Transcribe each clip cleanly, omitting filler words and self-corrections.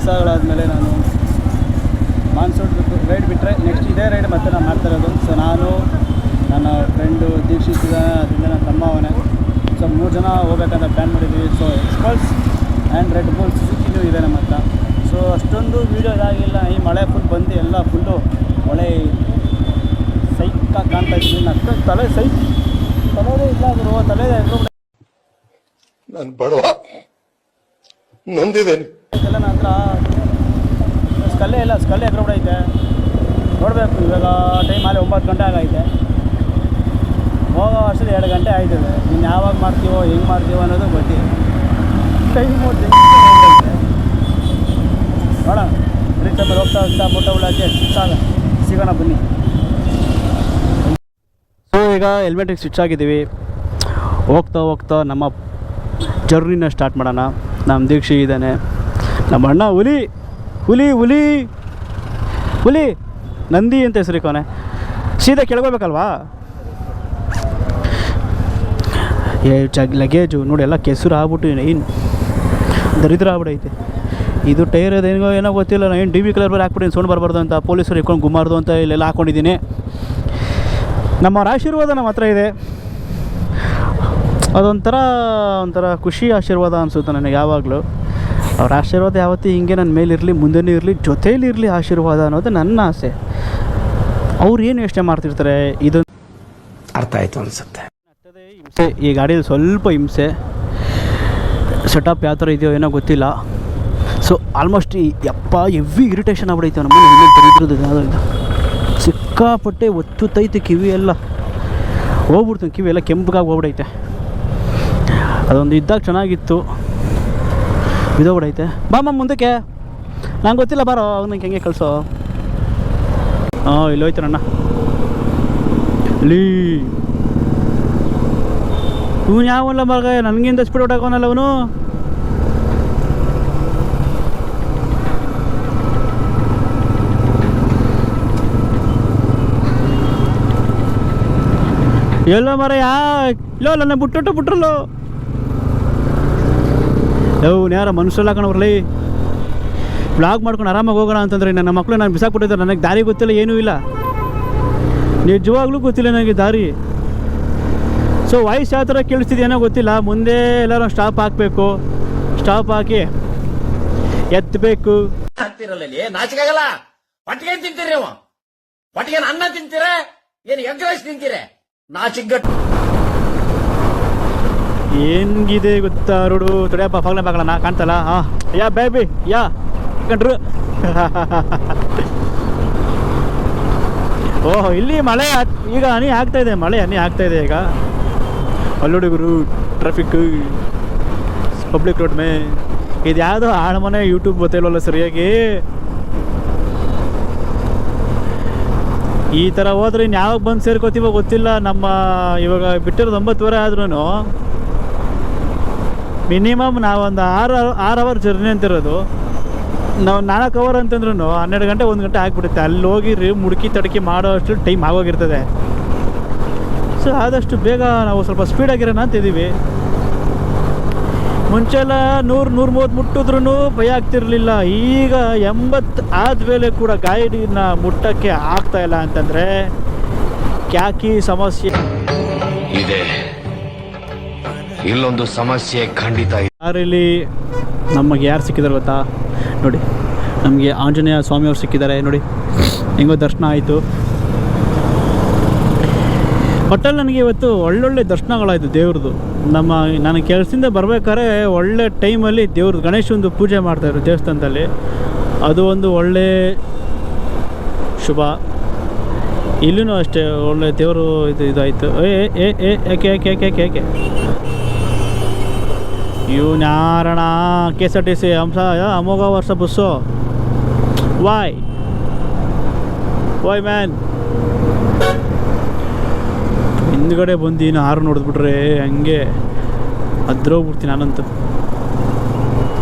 ದಿವಸಗಳಾದಮೇಲೆ ನಾನು monsoon ride ಬಿಟ್ಟರೆ next ಇದೇ ರೈಡ್ ಮತ್ತೆ ನಾನು ಮಾಡ್ತಾ ಇರೋದು. ಸೊ ನಾನು ನನ್ನ ಫ್ರೆಂಡು ದೀಕ್ಷಿತ್ ಇದ್ದಾನೆ, ಅದರಿಂದ ನನ್ನ ತಮ್ಮ ಅವನೇ. ಸೊ 3 ಜನ ಹೋಗ್ಬೇಕಂತ ಪ್ಲ್ಯಾನ್ ಮಾಡಿದ್ದೀವಿ. ಸೊ ಎಕ್ಸ್ಪಲ್ಸ್ ಆ್ಯಂಡ್ ರೆಡ್ ಬುಲ್ ಸುಜುಕಿನೂ ಇದೆ ನಮ್ಮ ಹತ್ರ. ಸೊ ಅಷ್ಟೊಂದು ವೀಡಿಯೋ ಇದಾಗಿಲ್ಲ. ಈ ಮಳೆ ಫುಲ್ ಬಂದು ಎಲ್ಲ ಫುಲ್ಲು ಮಳೆ ಸೈಕಾಗಿ ಕಾಣ್ತಾ ಇದ್ದೀನಿ. ಅಷ್ಟೊಂದು ತಲೆದೇ ಇಲ್ಲ ಆದರೂ ತಲೆದೇ ನಾನು ಬಡವ ನೊಂದಿದ್ದೇನೆ. ಎಲ್ಲ ನನ್ನ ಹತ್ರ ಸ್ಕಲ್ಲೇ ಎಗ್ರೋಬಿಡೈತೆ. ನೋಡಬೇಕು, ಇವಾಗ ಟೈಮ್ ಅಲ್ಲಿ 9 ಗಂಟೆ ಆಗೈತೆ. ಹೋಗೋ ವರ್ಷದಲ್ಲಿ 2 ಗಂಟೆ ಆಯ್ತದೆ. ಇನ್ನು ಯಾವಾಗ ಮಾಡ್ತೀವೋ ಹೆಂಗೆ ಮಾಡ್ತೀವೋ ಅನ್ನೋದು ಗೊತ್ತಿಲ್ಲ. ಟೈಮು ನೋಡೋಣ. ರೀಚ್ ಆಮೇಲೆ ಹೋಗ್ತಾ ಮುಟ್ಟೆ ಸಿಗೋಣ ಬನ್ನಿ. ಸೊ ಈಗ ಹೆಲ್ಮೆಟಿಗೆ ಸ್ವಿಚ್ ಆಗಿದ್ದೀವಿ. ಹೋಗ್ತಾ ನಮ್ಮ ಜರ್ನಿನ ಸ್ಟಾರ್ಟ್ ಮಾಡೋಣ. ನಮ್ಮ ದೀಕ್ಷೆ ಇದ್ದಾನೆ, ನಮ್ಮ ಅಣ್ಣ ಹುಲಿ ನಂದಿ ಅಂತ ಹೆಸರಿಕೋನೆ. ಸೀದಾ ಕೆಳಗೋಗ್ಬೇಕಲ್ವಾ? ಲಗೇಜು ನೋಡಿ ಎಲ್ಲ ಕೆಸರು ಆಗ್ಬಿಟ್ಟು ಏನು ದರಿದ್ರ ಆಗ್ಬಿಡೈತೆ. ಇದು ಟೈರ್ ಅದೇನೋ ಏನೋ ಗೊತ್ತಿಲ್ಲ. ನಾನು ಏನು ಡಿ ಬಿ ಕಲರ್ ಬೇರೆ ಹಾಕ್ಬಿಟ್ಟು ಸೌಂಡ್ ಬರಬಾರ್ದು ಅಂತ ಪೊಲೀಸರು ಇಟ್ಕೊಂಡು ಗುಮ್ಮಾರ್ದು ಅಂತ ಇಲ್ಲೆಲ್ಲ ಹಾಕ್ಕೊಂಡಿದ್ದೀನಿ. ನಮ್ಮವ್ರ ಆಶೀರ್ವಾದ ನಮ್ಮ ಹತ್ರ ಇದೆ. ಅದೊಂಥರ ಖುಷಿ ಆಶೀರ್ವಾದ ಅನಿಸುತ್ತೆ ನನಗೆ ಯಾವಾಗಲೂ. ಅವ್ರ ಆಶೀರ್ವಾದ ಯಾವತ್ತೂ ಹಿಂಗೆ ನನ್ನ ಮೇಲಿರಲಿ, ಮುಂದೆನೂ ಇರಲಿ, ಜೊತೇಲಿರಲಿ ಆಶೀರ್ವಾದ ಅನ್ನೋದು ನನ್ನ ಆಸೆ. ಅವ್ರು ಏನು ಯೋಚನೆ ಮಾಡ್ತಿರ್ತಾರೆ ಇದು ಅರ್ಥ ಆಯಿತು ಅನಿಸುತ್ತೆ. ಹಿಂಸೆ ಈ ಗಾಡೀಲಿ ಸ್ವಲ್ಪ ಹಿಂಸೆ. ಸೆಟಪ್ ಯಾವ ಥರ ಇದೆಯೋ ಏನೋ ಗೊತ್ತಿಲ್ಲ. ಸೊ ಆಲ್ಮೋಸ್ಟ್ ಎವ್ವಿ ಇರಿಟೇಷನ್ ಆಗ್ಬಿಡೈತೆ ನಮ್ಮ ಹೆಲ್ಮೆಟ್ ತೆಗೆದಿರೋದು. ಯಾವುದರಿಂದ ಸಿಕ್ಕಾಪಟ್ಟೆ ಒತ್ತುತ್ತೈತೆ ಕಿವಿ ಎಲ್ಲ ಹೋಗ್ಬಿಡ್ತೀನಿ. ಕಿವಿ ಎಲ್ಲ ಕೆಂಪಗಾಗಿ ಹೋಗ್ಬಿಡೈತೆ. ಅದೊಂದು ಇದ್ದಾಗ ಚೆನ್ನಾಗಿತ್ತು, ಬಿದೋಗ್ಬಿಡೈತೆ. ಮುಂದಕ್ಕೆ ನಂಗೆ ಗೊತ್ತಿಲ್ಲ, ಬಾರೋ ಅವ್ನಿಗೆ ಹೆಂಗೆ ಕಳಿಸೋ. ಇಲ್ಲಿ ಹೋಯ್ತು ಅಣ್ಣ. ಇವನು ಯಾವಲ್ಲ ಮಗ, ನನಗಿಂತ ಸ್ಪೀಡ್ ಹೊಟ್ಟಾಕೋನಲ್ಲ ಅವನು. ಎಲ್ಲೋ ಮರ ಇಲ್ಲೋ ನನ್ನ ಬಿಟ್ರಲ್ಲೋ. ಯಾರ ಮನುಷ್ಯಲ್ಲ ಕಣವ್ರಲಿ. ಬ್ಲಾಗ್ ಮಾಡ್ಕೊಂಡು ಆರಾಮಾಗಿ ಹೋಗೋಣ ಅಂತಂದ್ರೆ ನನ್ನ ಮಕ್ಕಳು ನಾನು ಬಿಸಾಕ್ಬಿಟ್ಟಿದ್ದಾರೆ. ನನಗೆ ದಾರಿ ಗೊತ್ತಿಲ್ಲ, ಏನೂ ಇಲ್ಲ, ನಿಜವಾಗ್ಲೂ ಗೊತ್ತಿಲ್ಲ ನನಗೆ ದಾರಿ. ಸೊ ವಾಯ್ಸ್ ಯಾವ ಥರ ಕೇಳಿಸ್ತಿದೆಯೇನೋ ಗೊತ್ತಿಲ್ಲ. ಮುಂದೆ ಎಲ್ಲರೂ ಸ್ಟಾಪ್ ಹಾಕಬೇಕು. ಸ್ಟಾಪ್ ಹಾಕಿ ಎತ್ತಬೇಕು. ನಾಚಿಕಾಗಲ್ಲ. ಪಟ್ಟಿಗೆ ತಿಂತೀರಿ ನೀವು? ಪಟ್ಟಿಗೆ ಅನ್ನ ತಿಂತೀರ? ಏನು ಎಗ್ ರೈಸ್ ತಿಂತೀರ? ನಾಚಿಗಟ್ಟು ಹೆಂಗಿದೆ ಗೊತ್ತಾ ರೋಡು? ತೊಡೆಯಪ್ಪ ಫಾಗ್ಲೇ ಬಾಗಲ್ಲ ಕಾಣ್ತಲ್ಲ. ಯಾ ಬೇಬಿ ಯಾ ಕಂಡ್ರು. ಓಹ್, ಇಲ್ಲಿ ಮಳೆ ಈಗ ಹನಿ ಆಗ್ತಾಯಿದೆ. ಮಳೆ ಹನಿ ಆಗ್ತಾಯಿದೆ ಈಗ. ಅಲ್ಲೋಡಿಗರು ಟ್ರಾಫಿಕ್ ಪಬ್ಲಿಕ್ ರೋಡ್ ಮೇ. ಇದು ಯಾವುದೋ ಆಳಮನೆ ಯೂಟ್ಯೂಬ್ ಗೊತ್ತಿಲ್ವಲ್ಲ ಸರಿಯಾಗಿ. ಈ ಥರ ಹೋದ್ರೆ ಇನ್ನು ಯಾವಾಗ ಬಂದು ಸೇರ್ಕೋತೀವೋ ಗೊತ್ತಿಲ್ಲ. ನಮ್ಮ ಇವಾಗ ಬಿಟ್ಟಿರೋದು 9:30 ಆದ್ರೂ ಮಿನಿಮಮ್ ನಾವೊಂದು 6 ಅವರ್ ಜರ್ನಿ ಅಂತಿರೋದು. ನಾವು 4 ಅವರ್ ಅಂತಂದ್ರೂ 12 ಗಂಟೆ 1 ಗಂಟೆ ಆಗಿಬಿಡುತ್ತೆ. ಅಲ್ಲಿ ಹೋಗಿ ಮುಡುಕಿ ತಡಕಿ ಮಾಡೋ ಅಷ್ಟು ಟೈಮ್ ಆಗೋಗಿರ್ತದೆ. ಸೊ ಆದಷ್ಟು ಬೇಗ ನಾವು ಸ್ವಲ್ಪ ಸ್ಪೀಡಾಗಿರೋಣ ಅಂತಿದ್ದೀವಿ. ಮುಂಚೆಲ್ಲ 100-130 ಮುಟ್ಟಿದ್ರೂ ಭಯ ಆಗ್ತಿರ್ಲಿಲ್ಲ. ಈಗ 80 ಆದಮೇಲೆ ಕೂಡ ಗಾಡಿನ ಮುಟ್ಟಕ್ಕೆ ಆಗ್ತಾ ಇಲ್ಲ ಅಂತಂದರೆ ಕ್ಯಾಕಿ ಸಮಸ್ಯೆ ಇದೆ. ಇಲ್ಲೊಂದು ಸಮಸ್ಯೆ ಖಂಡಿತ. ಯಾರಲ್ಲಿ ನಮಗೆ ಯಾರು ಸಿಕ್ಕಿದ್ದಾರೆ ಗೊತ್ತಾ? ನೋಡಿ, ನಮಗೆ ಆಂಜನೇಯ ಸ್ವಾಮಿಯವ್ರು ಸಿಕ್ಕಿದ್ದಾರೆ. ನೋಡಿ ಹೆಂಗೋ ದರ್ಶನ ಆಯಿತು. ಒಟ್ಟಲ್ಲಿ ನನಗೆ ಇವತ್ತು ಒಳ್ಳೊಳ್ಳೆ ದರ್ಶನಗಳಾಯಿತು ದೇವ್ರದ್ದು. ನಾನು ಕೆಲಸದಿಂದ ಬರಬೇಕಾದ್ರೆ ಒಳ್ಳೆ ಟೈಮಲ್ಲಿ ದೇವ್ರದ್ದು ಗಣೇಶಂದು ಪೂಜೆ ಮಾಡ್ತಾಯಿದ್ರು ದೇವಸ್ಥಾನದಲ್ಲಿ. ಅದು ಒಂದು ಒಳ್ಳೆ ಶುಭ. ಇಲ್ಲೂ ಅಷ್ಟೇ ಒಳ್ಳೆ ದೇವರು ಇದಾಯಿತು. ಏಕೆ ಇವನು ಯಾರಣ? KSRTC ಅಮೋಘ ವರ್ಷ ಬಸ್ಸು. Y man? ಹಿಂದ್ಗಡೆ ಬಂದು ಇನ್ನು ಹಾರು ನೋಡಿದ್ಬಿಟ್ರೆ ಹಂಗೆ ಅದ್ರೋಗ್ಬಿಡ್ತೀನಿ ನಾನಂತೂ.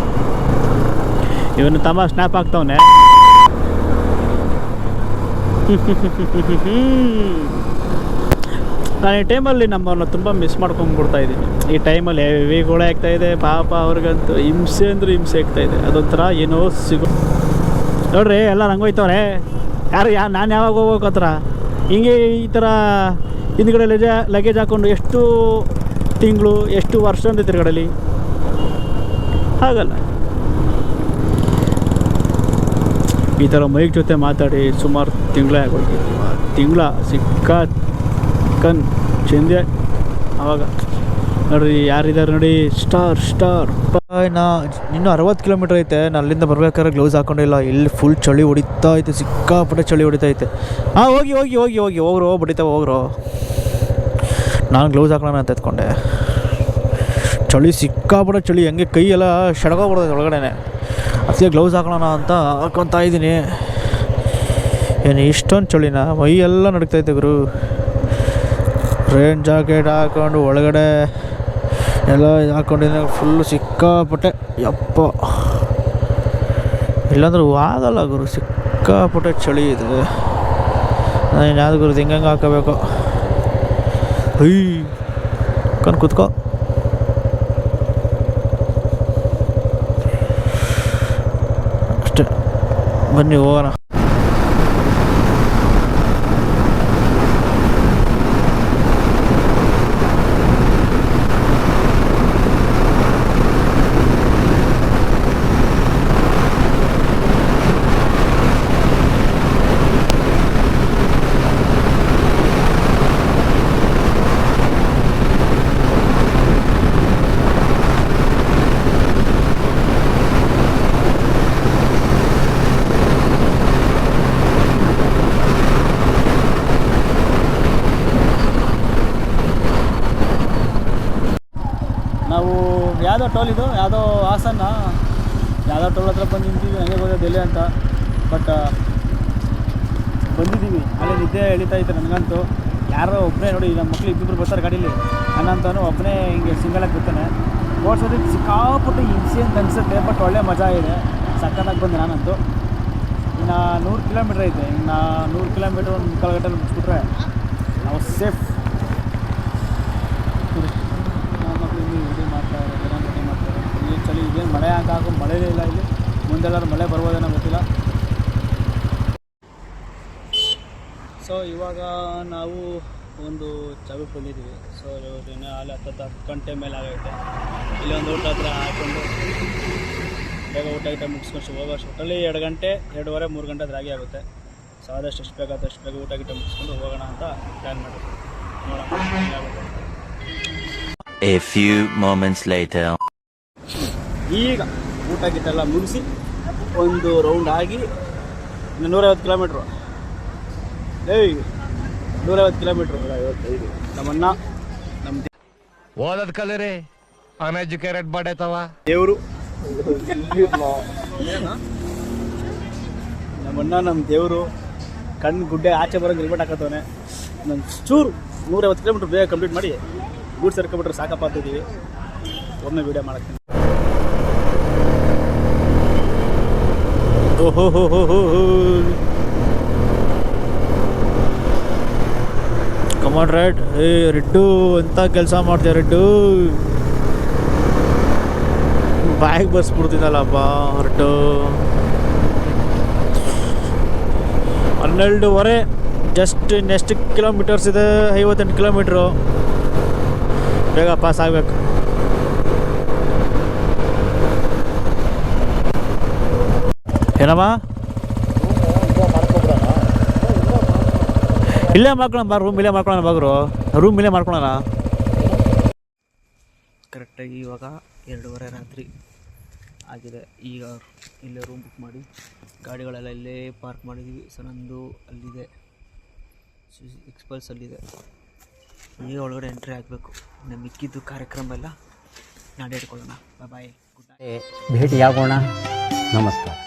ಇವನು ತಮ್ಮ ಸ್ನ್ಯಾಪ್ ಆಗ್ತಾವನೆ. ನಾನು ಈ ಟೈಮಲ್ಲಿ ನಮ್ಮವ್ರನ್ನ ತುಂಬ ಮಿಸ್ ಮಾಡ್ಕೊಂಡ್ಬಿಡ್ತಾ ಇದ್ದೀನಿ. ಈ ಟೈಮಲ್ಲಿ ಹೆವಿ ಗೋಳೆ ಆಗ್ತಾಯಿದೆ ಪಾಪ, ಅವ್ರಿಗಂತೂ ಹಿಂಸೆ ಅಂದ್ರೆ ಹಿಂಸೆ ಆಗ್ತಾಯಿದೆ. ಅದೊಂಥರ ಏನೋ ನೋಡ್ರಿ ಎಲ್ಲ ನಂಗೋಯ್ತವ್ರೆ. ನಾನು ಯಾವಾಗ ಹೋಗ್ಬೇಕು ಹತ್ರ ಹಿಂಗೆ ಈ ಥರ ಹಿಂದ್ಗಡೆ ಲಗೇಜ್ ಹಾಕ್ಕೊಂಡು ಎಷ್ಟು ತಿಂಗಳು ಎಷ್ಟು ವರ್ಷ ಅಂತ ತಿರುಗಡಲಿ ಹಾಗಲ್ಲ. ಈ ಥರ ಮೈಕ್ ಜೊತೆ ಮಾತಾಡಿ ಸುಮಾರು ತಿಂಗಳೇ ಆಗೋಯ್ತು. ತಿಂಗಳ ಚೆಂದೆ ಆವಾಗ ನೋಡ್ರಿ ಯಾರಿದ್ದಾರೆ ನೋಡಿ, ಸ್ಟಾರ್. ಇನ್ನೂ 60 ಕಿಲೋಮೀಟ್ರ್ ಐತೆ. ನಾನು ಅಲ್ಲಿಂದ ಬರ್ಬೇಕಾದ್ರೆ ಗ್ಲೌಸ್ ಹಾಕೊಂಡಿಲ್ಲ. ಇಲ್ಲಿ ಫುಲ್ ಚಳಿ ಹೊಡಿತಾ ಐತೆ, ಸಿಕ್ಕಾಪಟ್ಟೆ ಚಳಿ ಹೊಡಿತಾ ಐತೆ. ಹೋಗ್ರೋ ಬಡಿತಾವೆ ಹೋಗ್ರೋ. ನಾನು ಗ್ಲೌಸ್ ಹಾಕೋಣ ಅಂತ ಎತ್ಕೊಂಡೆ. ಚಳಿ ಸಿಕ್ಕಾಪಟ್ಟೆ ಚಳಿ, ಹೆಂಗೆ ಕೈ ಎಲ್ಲ ಶಡ್ಗೋಗ್ಬಿಡ್ತೈತೆ ಒಳಗಡೆ. ಅದಕ್ಕೆ ಗ್ಲೌಸ್ ಹಾಕೋಣ ಅಂತ ಹಾಕೊತಾ ಇದ್ದೀನಿ. ಏನು ಇಷ್ಟೊಂದು ಚಳಿನ, ಮೈ ಎಲ್ಲ ನಡುಕ್ತೈತೆ ಗುರು. ರೈನ್ ಜಾಕೆಟ್ ಹಾಕ್ಕೊಂಡು ಒಳಗಡೆ ಎಲ್ಲ ಹಾಕ್ಕೊಂಡಿದ್ದೆ ಫುಲ್ಲು ಸಿಕ್ಕಾಪಟ್ಟೆ. ಯಪ್ಪ ಇಲ್ಲಾಂದ್ರೆ ಆಗಲ್ಲ ಗುರು, ಸಿಕ್ಕಾಪಟ್ಟೆ ಚಳಿ ಇದೆ. ನಾನು ಯಾವ್ದು ಗುರು ಹಿಂಗೆ ಹಾಕೋಬೇಕು. ಕೂತ್ಕೋ. ಅಷ್ಟೇ, ಬನ್ನಿ ಹೋಗೋಣ. ನಾವು ಯಾವುದೋ ಟೋಲ್ ಇದು, ಯಾವುದೋ ಹಾಸನ ಯಾವುದೋ ಟೋಲ್ ಹತ್ರ ಬಂದು ನಿಂತಿದ್ವಿ. ಹಂಗೆ ಹೋದ ಡೆಲ್ಲಿ ಅಂತ. ಬಟ್ ಬಂದಿದ್ದೀವಿ, ಅಲ್ಲೇ ನಿದ್ದೆ ಎಳಿತಾ ಇತ್ತು ನನಗಂತೂ. ಯಾರೋ ಒಬ್ಬನೇ ನೋಡಿ, ನಮ್ಮ ಮಕ್ಳು ಇಬ್ಬಿಬ್ರು ಬರ್ತಾರೆ ಗಾಡೀಲಿ. ನನ್ನಂತೂ ಒಬ್ಬನೇ ಹಿಂಗೆ ಸಿಂಗಲಾಗಿ ಬರ್ತಾನೆ. ಓಡಿಸೋದಕ್ಕೆ ಸಿಕ್ಕಾಪಟ್ಟು ಹಿಂಸೆ ಅಂತ ಅನಿಸುತ್ತೆ. ಬಟ್ ಒಳ್ಳೆ ಮಜಾ ಇದೆ, ಸಕ್ಕತ್ತಾಗಿ ಬಂದೆ ನಾನಂತೂ. ಇನ್ನು 100 ಕಿಲೋಮೀಟ್ರ್ ಐತೆ. ಇನ್ನು 100 ಕಿಲೋಮೀಟ್ರ್ ಒಂದು ಮುಕ್ಕಾಲು ಗಂಟೆಲಿ ಮುಗಿಸ್ಬಿಟ್ರೆ ನಾವು ಸೇಫ್. ಇದು ಮಾಡ್ತಾರೆ, ಈ ಚಳಿ ಇದೇನು ಮಳೆ ಹಾಕೋ ಮಳೆನೇ ಇಲ್ಲ ಇಲ್ಲಿ. ಮುಂದೆಲ್ಲರೂ ಮಳೆ ಬರ್ಬೋದೇನೋ ಗೊತ್ತಿಲ್ಲ. ಸೊ ಇವಾಗ ನಾವು ಒಂದು ಜಾಗಕ್ಕೆ ಬಂದಿದ್ದೀವಿ. ಸೊ ಇನ್ನೂ ಅಲ್ಲಿ 10 ಗಂಟೆ ಮೇಲೆ ಆಗೈತೆ. ಇಲ್ಲಿ ಒಂದು ಊಟ ಹತ್ರ ಹಾಕ್ಕೊಂಡು ಬೇಗ ಊಟ ಮುಗಿಸ್ಕೊಂಡು ಹೋಗೋ ಅಷ್ಟೊತ್ತಲ್ಲಿ 2 ಗಂಟೆ 2:30 3 ಗಂಟೆ ಅದ್ರ ಆಗಿ ಆಗುತ್ತೆ. ಸೊ ಆದಷ್ಟು ಎಷ್ಟು ಬೇಗ ಆದಷ್ಟು ಬೇಗ ಊಟ ಮುಗಿಸ್ಕೊಂಡು ಹೋಗೋಣ ಅಂತ ಪ್ಲ್ಯಾನ್ ಮಾಡಿದ್ವಿ. ನೋಡೋಣ. A few moments later. ಈಗ ಊಟ ಗಿಟ್ಟೆಲ್ಲ ಮುಗಿಸಿ ಒಂದು ರೌಂಡ್ ಆಗಿ ಇನ್ನು 150 ಕಿಲೋಮೀಟ್ರು. 150 ಕಿಲೋಮೀಟ್ರು. ನಮ್ಮನ್ನ ನಮ್ಮ ಓದದ್ ಕಲರಿ ಅನ್ಎಜುಕೇಟೆಡ್ ಬಡೈತವ ದೇವರು. ನಮ್ಮನ್ನ ನಮ್ಮ ದೇವರು ಕಣ್ಣು ಗುಡ್ಡೆ ಆಚೆ ಬರೋಂಗೆ ಹೆಲ್ಮೆಟ್ ಹಾಕತ್ತವನೆ. ನನ್ನ ಚೂರು 150 ಕಿಲೋಮೀಟ್ರ್ ಬೇಗ ಕಂಪ್ಲೀಟ್ ಮಾಡಿ ಗೂಡ್ ಸೇರ್ಕೊಬಿಟ್ರೆ ಸಾಕಪ್ಪ ಅಂತಿದ್ದೀವಿ. ಒಮ್ಮೆ ವೀಡಿಯೋ ಮಾಡಕ್ಕೆ ಕಮಾಂಡ್ ರೆಡ್. ರೆಡ್ಡು ಎಂಥ ಕೆಲಸ ಮಾಡ್ತೀಯ ರೆಡ್ಡು. ಬ್ಯಾಗ್ ಬರ್ಸ್ಬಿಡ್ತೀನಲ್ಲಪ್ಪ ರೆಡ್ಡು. 12:30 ಜಸ್ಟ್ ನೆಕ್ಸ್ಟ್ ಕಿಲೋಮೀಟರ್ಸ್ ಇದೆ. 58 ಕಿಲೋಮೀಟ್ರು. ಬೇಗ ಪಾಸ್ ಆಗಬೇಕು. ಏನಮ್ಮ ಇಲ್ಲೇ ಮಾಡ್ಕೊಳ್ಳೋಣ ಬಾ. ರೂಮ್ ಇಲ್ಲೇ ಮಾಡ್ಕೊಳ್ಳೋಣ ಬಾಗ್ರು. ರೂಮ್ ಇಲ್ಲೇ ಮಾಡ್ಕೊಳ್ಳೋಣ. ಕರೆಕ್ಟಾಗಿ ಇವಾಗ 2:30 ರಾತ್ರಿ ಆಗಿದೆ. ಈಗ ಇಲ್ಲೇ ರೂಮ್ ಬುಕ್ ಮಾಡಿ ಗಾಡಿಗಳೆಲ್ಲ ಇಲ್ಲೇ ಪಾರ್ಕ್ ಮಾಡಿದ್ದೀವಿ. ಸೊ ನಂದು ಅಲ್ಲಿದೆ, ಎಕ್ಸ್ಪಲ್ಸ್ ಅಲ್ಲಿದೆ. ಈಗ ಒಳಗಡೆ ಎಂಟ್ರಿ ಆಗಬೇಕು. ಇನ್ನು ಮಿಕ್ಕಿದ್ದು ಕಾರ್ಯಕ್ರಮ ಎಲ್ಲ ನಾಳೆ ಇಟ್ಕೊಳ್ಳೋಣ. ಬಾಯ್, ಗುಡ್ ನೈಟ್. ಭೇಟಿಯಾಗೋಣ. ನಮಸ್ಕಾರ.